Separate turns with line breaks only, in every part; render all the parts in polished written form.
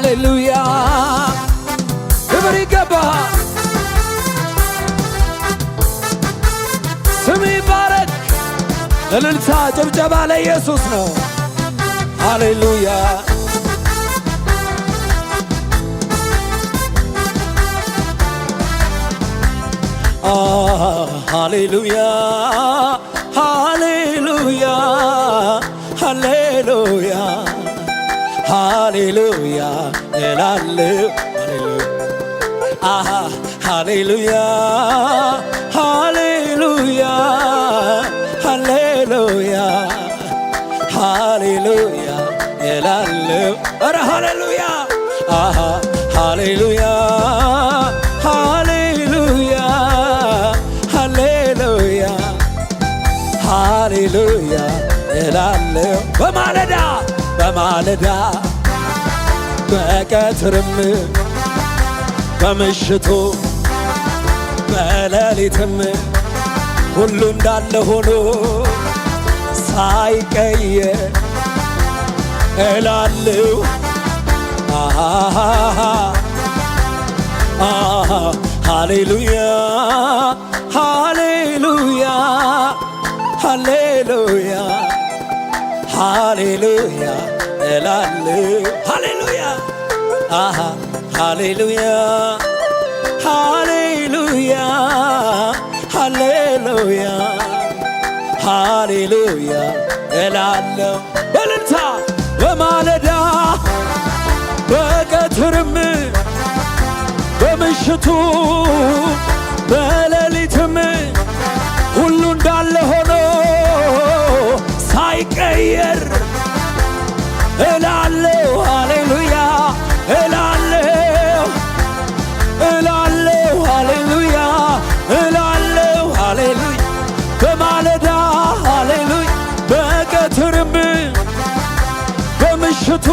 ሃሌሉያ ክብር ይገባሃል ስም ይባረክ እልልታ ጭብጨባ ለኢየሱስ ነው ሃሌሉያ ሃሌሉያ ሃሌሉያ ሃሌሉያ ሃሌሉያ እላለሁ ሃሌሉያ ሃሌሉያ ሃሌሉያ ሃሌሉያ እላለሁ ኧረ ሃሌሉያ ሃሌሉያ ሃሌሉያ ሃሌሉያ ሃሌሉያ እላለሁ በማለዳ በማለዳ በቀትርም በምሽቱ በሌሊትም ሁሉ እንዳለ ሆኖ ሳይቀየር እላለሁ ሃሌሉያ ሃሌሉያ ሃሌሉያ ሃሌሉያ እላለሁ ሃሌሉያ ሃሌሉያ ሃሌሉያ ሃሌሉያ ሃሌሉያ እላለሁ በእልልታ በማለዳ በቀትርም በምሽቱ በሌሊትም ሁሉ እንዳለ ሆኖ ሳይቀየር እላለሁ ሃሌሉያ እላለሁ እላለሁ ሃሌሉያ እላለሁ ሃሌሉያ በማለዳ ሃሌሉያ በቀትርም በምሽቱ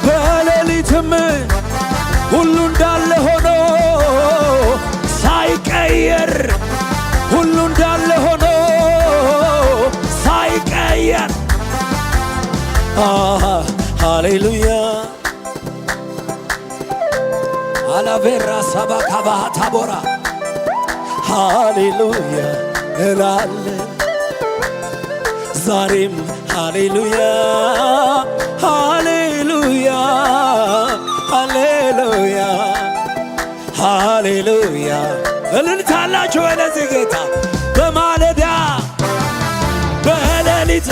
በሌሊትም ሁሉ እንዳለ ሆኖ ሳይቀየር ሁሉ እንዳለ ሆኖ ሳይቀየር ሃሌሉያ አላቬራ ሳባካባ ታቦራ ሃሌሉያ እላለሁ ዛሬም ሃሌሉያ ሃሌሉያ ሃሌሉያ ሃሌሉያ እልልታላችሁ ወደዚህ ጌታ በማለዳ በሌሊት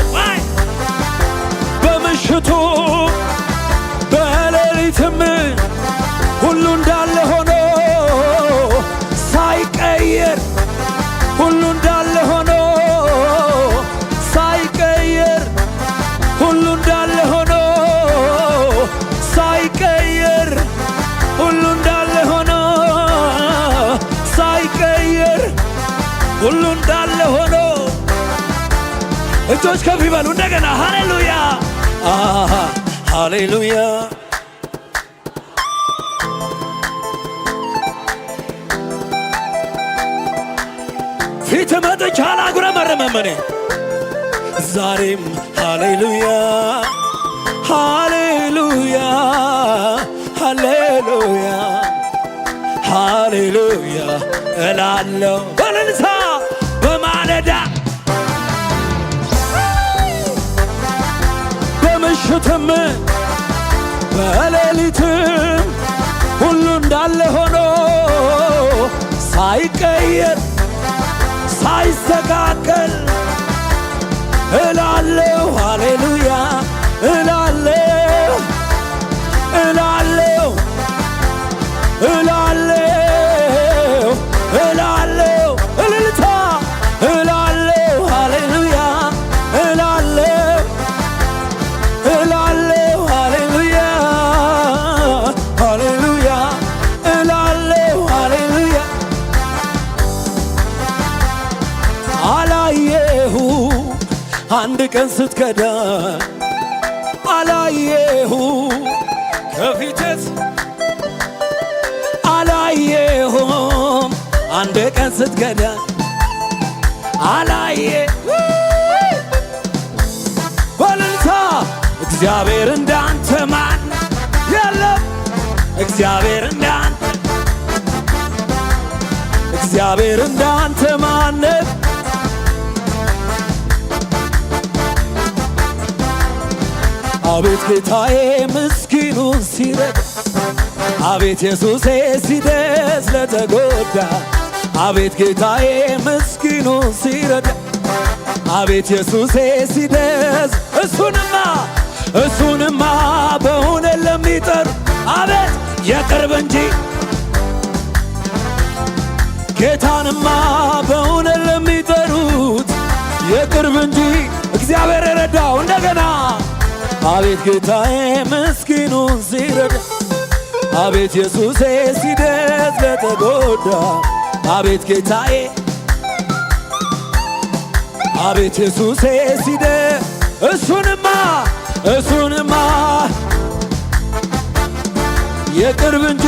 በምሽቱ በሌሊትም ሁሉ እንዳለ ሆኖ ሳይቀየር ሁሉ እንዳለ ሆኖ ሳይቀየር ሁሉ እንዳለ ሆኖ ሳይቀየር ሁሉ እንዳለ ሆኖ ሳይቀየር ሁሉ እንዳለ ሆኖ እጆች ከፍ ይበሉ እንደገና ሃሌሉያ ሃሌሉያ ፊት መጥቻ አላጉረመርምም እኔ ዛሬም ሃሌሉያ ሃሌሉያ ሃሌሉያ ሃሌሉያ እላለሁ በእልልታ በማለዳ በምሽትም በሌሊትም ሁሉ እንዳለ ሆኖ ሳይቀየር ሳይስተካከል እላለሁ ሃሌሉያ እላለሁ እላለሁ እላለሁ እላለሁ እልልታ እላለሁ ሃሌሉያ እላለሁ እላለሁ ሃሌሉያ ሃሌሉያ እላለሁ ሃሌሉያ አላየሁ አንድ ቀን ስትከዳ አላየሁ ከፊትህ አላየሁም አንድ ቀን ስትከዳ አላየ በልልታ እግዚአብሔር እንዳንተ ማን እግዚአብሔር እንዳንተ እግዚአብሔር እንዳንተ ማንም አቤት ጌታዬ ምስኪኑን ሲረዳ አቤት ኢየሱሴ ሲደስ ለተጎዳ አቤት ጌታዬ ምስኪኑን ሲረዳ አቤት ኢየሱሴ ሲደስ እሱንማ በእውነት ለሚጠሩ አቤት የቅርብ እንጂ ጌታንማ በእውነት ለሚጠሩት የቅርብ እንጂ እግዚአብሔር የረዳው እንደገና አቤት ጌታዬ ምስኪኑን ሲረዳ አቤት ኢየሱሴ ሲደስ ለተጎዳ አቤት ጌታዬ አቤት ኢየሱሴ ሲደስ እሱንማ የቅርብ እንጂ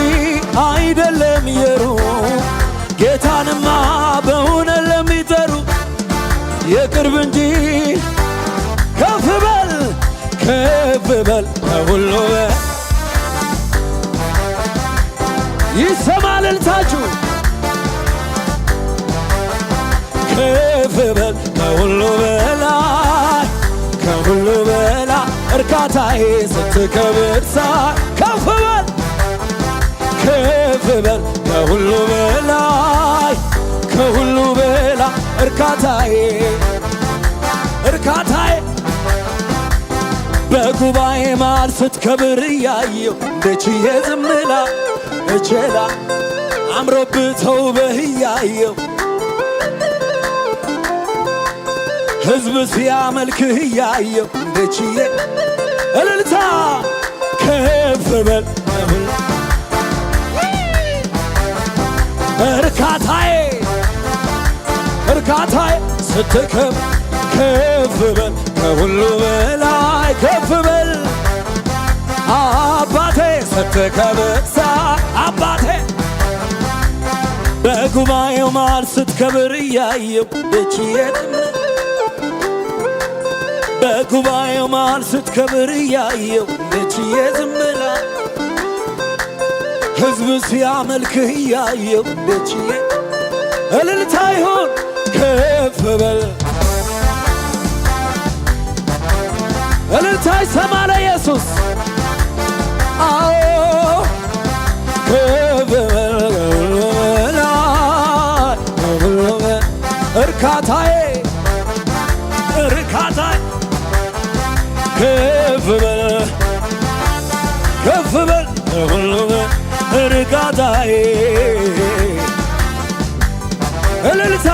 አይደለም የሩቅ ጌታንማ በእውነት ለሚጠሩ የቅርብ እንጂ ከፍ በል ከሁሉ ይሰማ እልልታችሁ ከፍ በል ከሁሉ በላይ እርካታዬ ስትከብር ሳይ ከፍ በል ከሁሉ በላይ እርካታዬ በጉባኤ መሃል ስትከብር እያየሁ እንደችዬ ዝም እችላ አምሮብህ ተውበህ እያየሁ ሕዝብ ሲያመልክህ እያየሁ እንደችዬ እልልታ ከፍ በል እርካታዬ ስትከብር ከፍ በል ከሁሉ በላይ ከፍ በል አባቴ ስትከብር አባቴ በጉባኤው መሃል ስትከብር እያየሁ በጉባኤው መሃል ስትከብር እያየሁ እንደችዬ ዝም ብላ ሕዝብ ሲያመልክህ እያየሁ እንደችዬ እልልታ ይሁን ከፍ በል እልልታ ይሰማ ለኢየሱስ አዎ ከፍ በል እርካታዬ ከፍ በል እርካታዬ እልልታ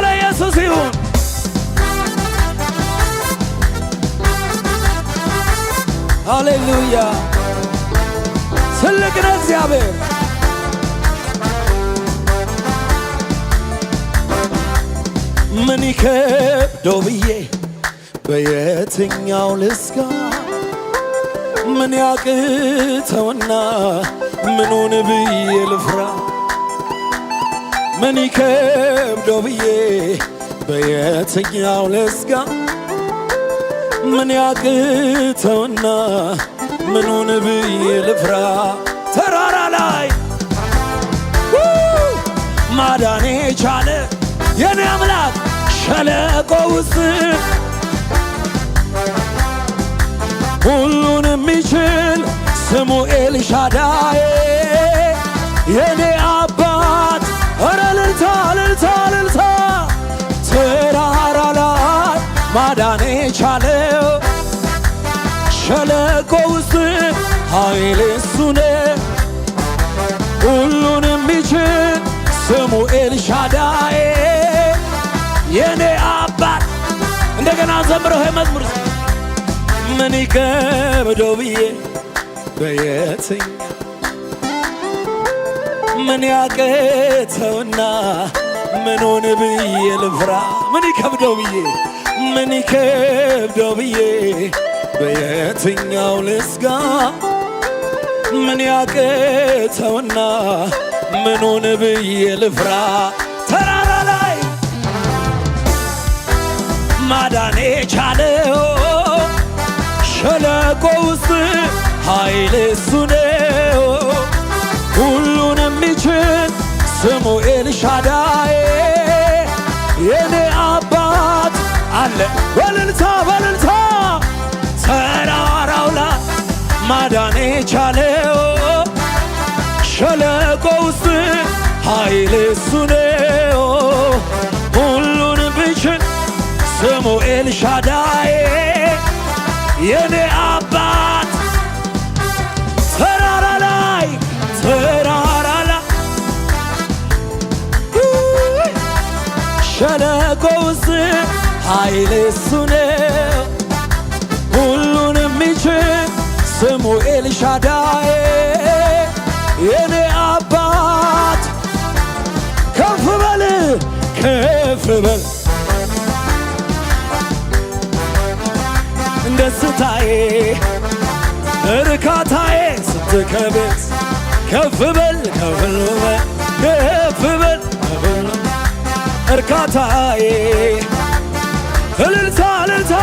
ለኢየሱስ ይሁን ሃሌሉያ ትልቅ ነው እግዚአብሔር ምን ይከብደው ብዬ በየትኛው ልስጋ ምን ያቅተውና ምኑን ብዬ ልፍራ ምን ይከብደው ብዬ በየትኛው ልስጋ ምን ያቅተውና ምኑን ብዬ ልፍራ ተራራ ላይ ማዳኔ ቻለ የኔ አምላክ ሸለቆ ውስጥ ሁሉን የሚችል ስሙ ኤልሻዳይ የኔ አባት ኧረ እልልታ ተራራ ላይ ማዳኔ ቻለው ሸለቆ ውስጥ ኃይል እሱ ነው ሁሉን የሚችል ስሙ ኤልሻዳይ የኔ አባት እንደገና ዘምረው መዝሙር ምን ይከብደው ብዬ በየትኛው ምን ያቅተውና ምኑን ብዬ ልፍራ ምን ይከብደው ብዬ በየትኛው ልስጋ ምን ያቅተውና ምኑን ብዬ ልፍራ ተራራ ላይ ማዳኔ ቻለው ሸለቆ ውስጥ ኃይል እሱ ነው ኤልሻዳይ የኔ አባት አለ። በልልታ በልልታ ተራራው ላይ ማዳን የቻለው ሸለቆ ውስጥ ኃይል እሱ ነው። ሁሉን ቢችል ስሙ ኤልሻዳይ የኔ አባት ተራራ ላይ ሸለቆ ውስጥ ኃይል እሱ ነው። ሁሉን የሚችል ስሙ ኤልሻዳይ የኔ አባት ከፍ በል ከፍ በል ደስታዬ እርካታዬ ስትከብር ከፍ በል ከፍ በል ከፍ በል እርካታዬ እልልታ እልልታ